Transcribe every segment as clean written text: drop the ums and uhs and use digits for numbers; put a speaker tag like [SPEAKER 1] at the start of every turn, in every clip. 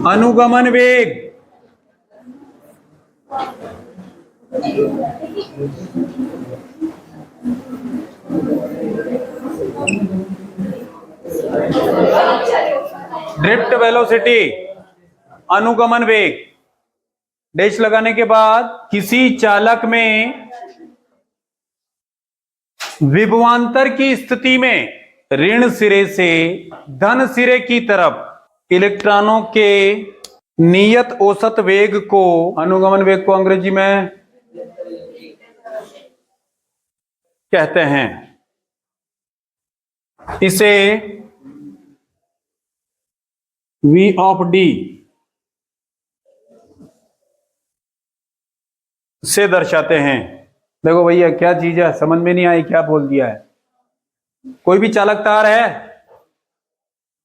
[SPEAKER 1] अनुगमन वेग drift velocity, अनुगमन वेग। डैश लगाने के बाद किसी चालक में विभवांतर की स्थिति में ऋण सिरे से धन सिरे की तरफ इलेक्ट्रॉनों के नियत औसत वेग को, अनुगमन वेग को अंग्रेजी में कहते हैं। इसे V ऑफ D से दर्शाते हैं। देखो भैया क्या चीज है, समझ में नहीं आई, क्या बोल दिया है। कोई भी चालक तार है,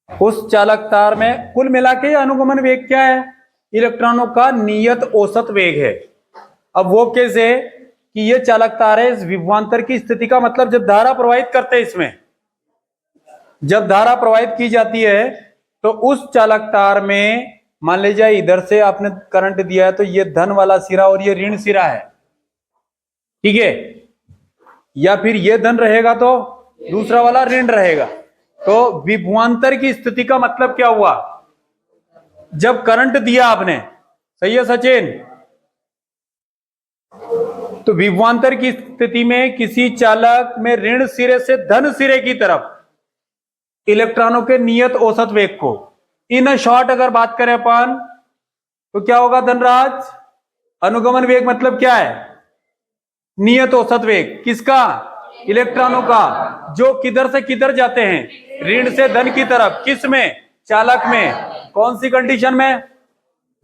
[SPEAKER 1] उस चालक तार में कुल मिला के अनुगमन वेग क्या है? इलेक्ट्रॉनों का नियत औसत वेग है। अब वो कैसे कि ये चालक तार है, इस विभवांतर की स्थिति का मतलब जब धारा प्रवाहित करते हैं, इसमें जब धारा प्रवाहित की जाती है तो उस चालक तार में मान लीजिए इधर से आपने करंट दिया है तो ये धन वाला सिरा और ये ऋण सिरा है, ठीक है, या फिर ये धन रहेगा तो दूसरा वाला ऋण रहेगा। तो विभवांतर की स्थिति का मतलब क्या हुआ? जब करंट दिया आपने, सही है सचिन, तो विभवांतर की स्थिति में किसी चालक में ऋण सिरे से धन सिरे की तरफ इलेक्ट्रॉनों के नियत औसत वेग को, इन शॉर्ट अगर बात करें अपन तो क्या होगा धनराज? अनुगमन वेग मतलब क्या है? नियत औसत वेग किसका? इलेक्ट्रॉनों का, जो किधर से किधर जाते हैं, ऋण से धन की तरफ। किस में? चालक में। कौन सी कंडीशन में?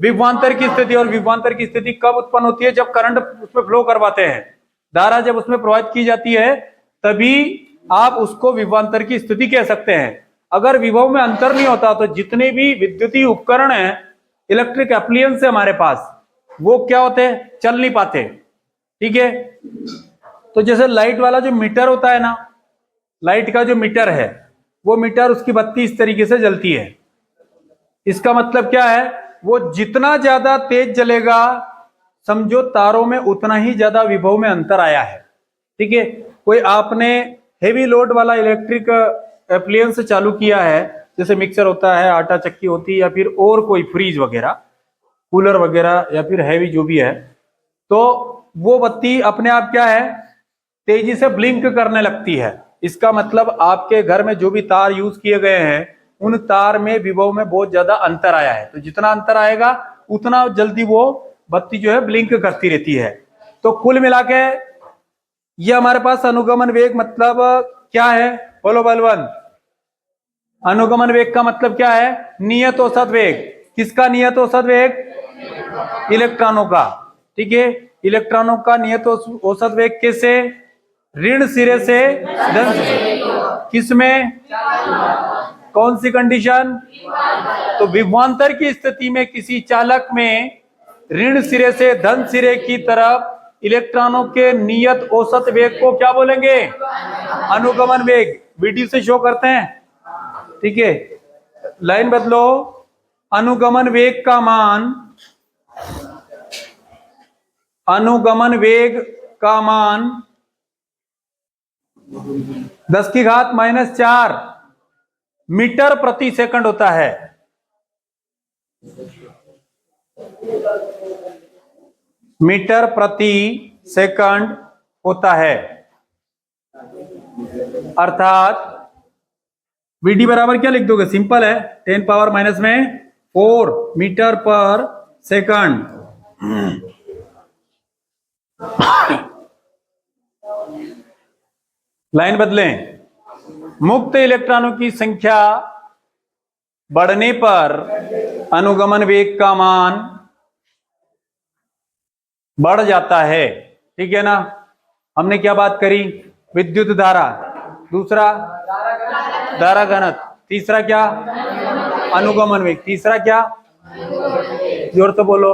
[SPEAKER 1] विभवांतर की स्थिति। और विभवांतर की स्थिति कब उत्पन्न होती है? जब करंट उसमें फ्लो करवाते हैं, धारा जब उसमें प्रवाहित की जाती है तभी आप उसको विभवांतर की स्थिति कह सकते हैं। अगर विभव में अंतर नहीं होता तो जितने भी विद्युतीय उपकरण हैं, इलेक्ट्रिक एप्लियंस है हमारे पास, वो क्या होते हैं? चल नहीं पाते, ठीक है। तो जैसे लाइट वाला जो मीटर होता है ना, लाइट का जो मीटर है, वो मीटर उसकी बत्ती इस तरीके से जलती है। इसका मतलब क्या है? वो जितना ज्यादा तेज जलेगा, समझो तारों में उतना ही ज्यादा विभव में अंतर आया है, ठीक है। कोई आपने हेवी लोड वाला इलेक्ट्रिक एप्लियंस चालू किया है, जैसे मिक्सर होता है, आटा चक्की होती है, या फिर और कोई फ्रीज वगैरह, कूलर वगैरह, या फिर हैवी जो भी है, तो वो बत्ती अपने आप क्या है? तेजी से ब्लिंक करने लगती है। इसका मतलब आपके घर में जो भी तार यूज किए गए हैं, उन तार में विभव में बहुत ज्यादा अंतर आया है। तो जितना अंतर आएगा उतना जल्दी वो बत्ती जो है ब्लिंक करती रहती है। तो कुल मिला के ये हमारे पास अनुगमन वेग मतलब क्या है? बोलो बलवंत, अनुगमन वेग का मतलब क्या है? नियत औसत वेग। किसका नियत औसत वेग? इलेक्ट्रॉनों का, ठीक है। इलेक्ट्रॉनों का नियत औसत वेग कैसे? ऋण सिरे से धन सिरे। किसमें? कौन सी कंडीशन? तो विभवांतर की स्थिति में किसी चालक में ऋण सिरे से धन सिरे की तरफ इलेक्ट्रॉनों के नियत औसत वेग को क्या बोलेंगे? अनुगमन वेग। वीडियो से शो करते हैं, ठीक है। लाइन बदलो। अनुगमन वेग का मान, अनुगमन वेग का मान 10⁻⁴ मीटर प्रति सेकंड होता है। मीटर प्रति सेकंड होता है, अर्थात Vd बराबर क्या लिख दोगे? सिंपल है, 10⁻⁻⁴ मीटर पर सेकंड। लाइन बदलें। मुक्त इलेक्ट्रॉनों की संख्या बढ़ने पर अनुगमन वेग का मान बढ़ जाता है, ठीक है ना। हमने क्या बात करी? विद्युत धारा, दूसरा धारा घनत्व, तीसरा क्या? अनुगमन वेग, तीसरा क्या? जोर से बोलो।